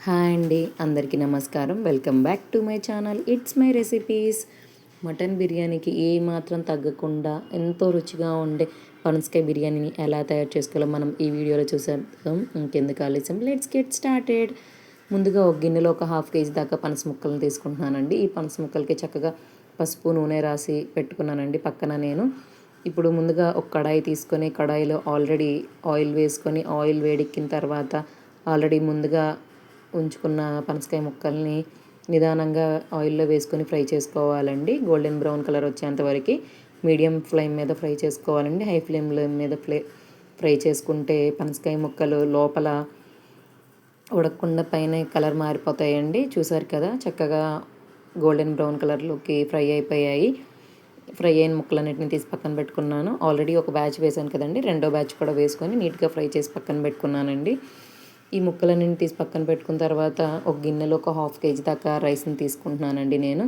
Hi అండి, అందరికీ నమస్కారం. Welcome back to my channel. It's my recipes. Mutton బిర్యానీకి ఏ మాత్రం తగ్గకుండా ఎంతో రుచిగా ఉండే పనసకాయ బిర్యానీని ఎలా తయారు చేసుకోవాలో మనం ఈ వీడియోలో చూసేద్దాం. ఇంకెందుకు ఆలస్యం, లెట్స్ గెట్ స్టార్టెడ్. ముందుగా ఒక గిన్నెలో ఒక హాఫ్ కేజీ దాకా పనస ముక్కలను తీసుకుంటున్నానండి. ఈ పనస ముక్కలకి చక్కగా పసుపు నూనె రాసి పెట్టుకున్నానండి పక్కన నేను. ఇప్పుడు ముందుగా ఒక కడాయి తీసుకొని కడాయిలో ఆల్రెడీ ఆయిల్ వేసుకొని ఆయిల్ వేడెక్కిన తర్వాత ఆల్రెడీ ముందుగా ఉంచుకున్న పనసకాయ ముక్కల్ని నిదానంగా ఆయిల్లో వేసుకొని ఫ్రై చేసుకోవాలండి. గోల్డెన్ బ్రౌన్ కలర్ వచ్చేంతవరకు మీడియం ఫ్లేమ్ మీద ఫ్రై చేసుకోవాలండి. హై ఫ్లేమ్ మీద ఫ్రై చేసుకుంటే పనసకాయ ముక్కలు లోపల ఉడకకుండా పైన కలర్ మారిపోతాయండి. చూసారు కదా, చక్కగా గోల్డెన్ బ్రౌన్ కలర్లోకి ఫ్రై అయిపోయాయి. ఫ్రై అయిన ముక్కలన్నిటిని తీసి పక్కన పెట్టుకున్నాను. ఆల్రెడీ ఒక బ్యాచ్ వేసాను కదండి, రెండో బ్యాచ్ కూడా వేసుకొని నీట్గా ఫ్రై చేసి పక్కన పెట్టుకున్నానండి. ఈ ముక్కలన్నీ తీసి పక్కన పెట్టుకున్న తర్వాత ఒక గిన్నెలో ఒక హాఫ్ కేజీ దాకా రైస్ని తీసుకుంటున్నానండి. నేను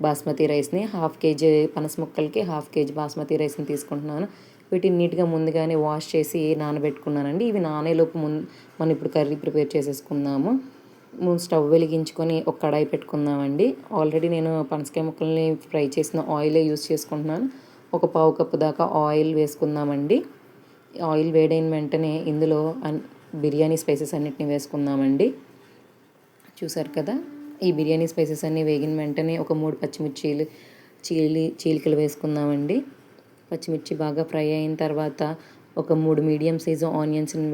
బాస్మతి రైస్ని హాఫ్ కేజీ పనస ముక్కలకి హాఫ్ కేజీ బాస్మతి రైస్ని తీసుకుంటున్నాను. వీటిని నీట్గా ముందుగానే వాష్ చేసి నానబెట్టుకున్నానండి. ఇవి నానేలోపు మనం ఇప్పుడు కర్రీ ప్రిపేర్ చేసేసుకుందాము. స్టవ్ వెలిగించుకొని ఒక కడాయి పెట్టుకుందామండి. ఆల్రెడీ నేను పనసకాయ ముక్కల్ని ఫ్రై చేసిన ఆయిలే యూస్ చేసుకుంటున్నాను. ఒక పావు కప్పు దాకా ఆయిల్ వేసుకుందామండి. ఆయిల్ వేడైన వెంటనే ఇందులో బిర్యానీ స్పైసెస్ అన్నిటిని వేసుకుందామండి. చూసారు కదా, ఈ బిర్యానీ స్పైసెస్ అన్నీ వేగిన వెంటనే ఒక 3 పచ్చిమిర్చీలు చీలికలు వేసుకుందామండి. పచ్చిమిర్చి బాగా ఫ్రై అయిన తర్వాత ఒక 3 మీడియం సైజు ఆనియన్స్ని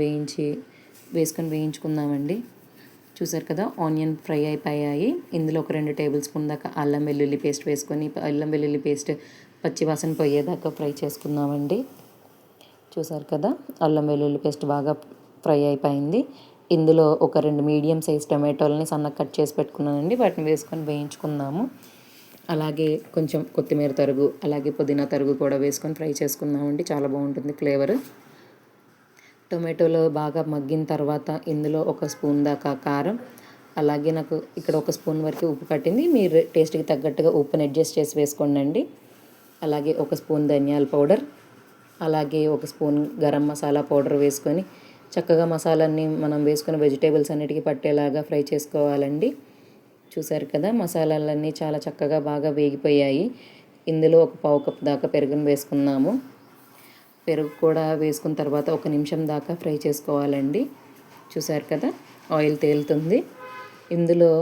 వేసుకొని వేయించుకుందామండి. చూసారు కదా, ఆనియన్ ఫ్రై అయిపోయాయి. ఇందులో ఒక 2 టేబుల్ స్పూన్ దాకా అల్లం వెల్లుల్లి పేస్ట్ వేసుకొని అల్లం వెల్లుల్లి పేస్ట్ పచ్చివాసన పోయేదాకా ఫ్రై చేసుకుందామండి. చూసారు కదా, అల్లం వెల్లుల్లి పేస్ట్ బాగా ఫ్రై అయిపోయింది. ఇందులో ఒక 2 మీడియం సైజ్ టమాటోలని సన్నగా కట్ చేసి పెట్టుకున్నానండి. వాటిని వేసుకొని వేయించుకుందాము. అలాగే కొంచెం కొత్తిమీర తరుగు, అలాగే పుదీనా తరుగు కూడా వేసుకొని ఫ్రై చేసుకుందామండి. చాలా బాగుంటుంది ఫ్లేవర్. టొమాటోలో బాగా మగ్గిన తర్వాత ఇందులో ఒక స్పూన్ దాకా కారం, అలాగే నాకు ఇక్కడ ఒక స్పూన్ వరకు ఉప్పు పట్టింది. మీరు టేస్ట్కి తగ్గట్టుగా ఉప్పుని అడ్జస్ట్ చేసి వేసుకోండి. అలాగే ఒక స్పూన్ ధనియాల పౌడర్, అలాగే ఒక స్పూన్ గరం మసాలా పౌడర్ వేసుకొని చక్కగా మసాలాన్ని మనం వేసుకున్న వెజిటేబుల్స్ అన్నిటికీ పట్టేలాగా ఫ్రై చేసుకోవాలండి. చూసారు కదా, మసాలాలన్నీ చాలా చక్కగా బాగా వేగిపోయాయి. ఇందులో ఒక పావు కప్పు దాకా పెరుగును వేసుకుందాము. పెరుగు కూడా వేసుకున్న తర్వాత 1 నిమిషం దాకా ఫ్రై చేసుకోవాలండి. చూసారు కదా, ఆయిల్ తేలుతుంది. ఇందులో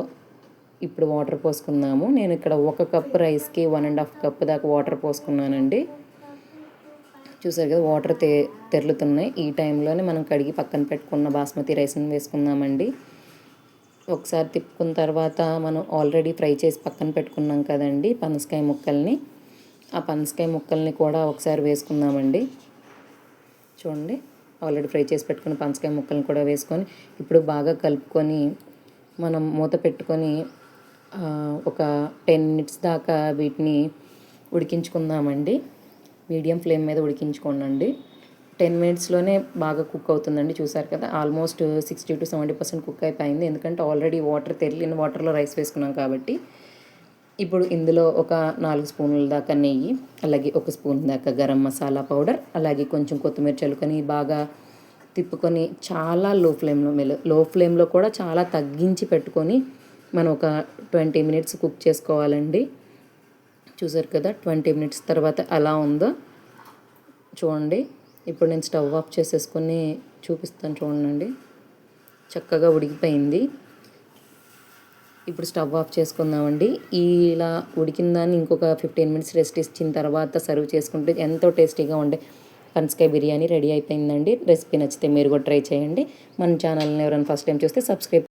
ఇప్పుడు వాటర్ పోసుకుందాము. నేను ఇక్కడ 1 కప్పు రైస్కి 1.5 కప్పు దాకా వాటర్ పోసుకున్నానండి. చూసారు కదా, వాటర్ తెరులుతున్నాయి. ఈ టైంలోనే మనం కడిగి పక్కన పెట్టుకున్న బాస్మతి రైస్ని వేసుకుందామండి. ఒకసారి తిప్పుకున్న తర్వాత మనం ఆల్రెడీ ఫ్రై చేసి పక్కన పెట్టుకున్నాం కదండి పనసకాయ ముక్కల్ని, ఆ పనసకాయ ముక్కల్ని కూడా ఒకసారి వేసుకుందామండి. చూడండి, ఆల్రెడీ ఫ్రై చేసి పెట్టుకున్న పనసకాయ ముక్కల్ని కూడా వేసుకొని ఇప్పుడు బాగా కలుపుకొని మనం మూత పెట్టుకొని ఒక 10 మినిట్స్ దాకా వీటిని ఉడికించుకుందామండి. మీడియం ఫ్లేమ్ మీద ఉడికించుకోండి. 10 మినిట్స్లోనే బాగా కుక్ అవుతుందండి. చూసారు కదా, ఆల్మోస్ట్ 60 to 70% కుక్ అయిపోయింది. ఎందుకంటే ఆల్రెడీ వాటర్ తెరిలిన వాటర్లో రైస్ వేసుకున్నాం కాబట్టి. ఇప్పుడు ఇందులో ఒక 4 స్పూన్ల దాకా నెయ్యి, అలాగే 1 స్పూన్ దాకా గరం మసాలా పౌడర్, అలాగే కొంచెం కొత్తిమీర చల్లుకొని బాగా తిప్పుకొని చాలా లో ఫ్లేమ్లో కూడా చాలా తగ్గించి పెట్టుకొని మనం ఒక 20 మినిట్స్ కుక్ చేసుకోవాలండి. చూసారు కదా, 20 మినిట్స్ తర్వాత ఎలా ఉందో చూడండి. ఇప్పుడు నేను స్టవ్ ఆఫ్ చేసేసుకొని చూపిస్తాను. చూడండి, చక్కగా ఉడికిపోయింది. ఇప్పుడు స్టవ్ ఆఫ్ చేసుకుందామండి. ఇలా ఉడికిన దాన్ని ఇంకొక 15 మినిట్స్ రెస్ట్ ఇచ్చిన తర్వాత సర్వ్ చేసుకుంటే ఎంతో టేస్టీగా ఉండే పనసకాయ బిర్యానీ రెడీ అయిపోయిందండి. రెసిపీ నచ్చితే మీరు కూడా ట్రై చేయండి. మన ఛానల్ని ఎవరైనా ఫస్ట్ టైం చూస్తే సబ్స్క్రైబ్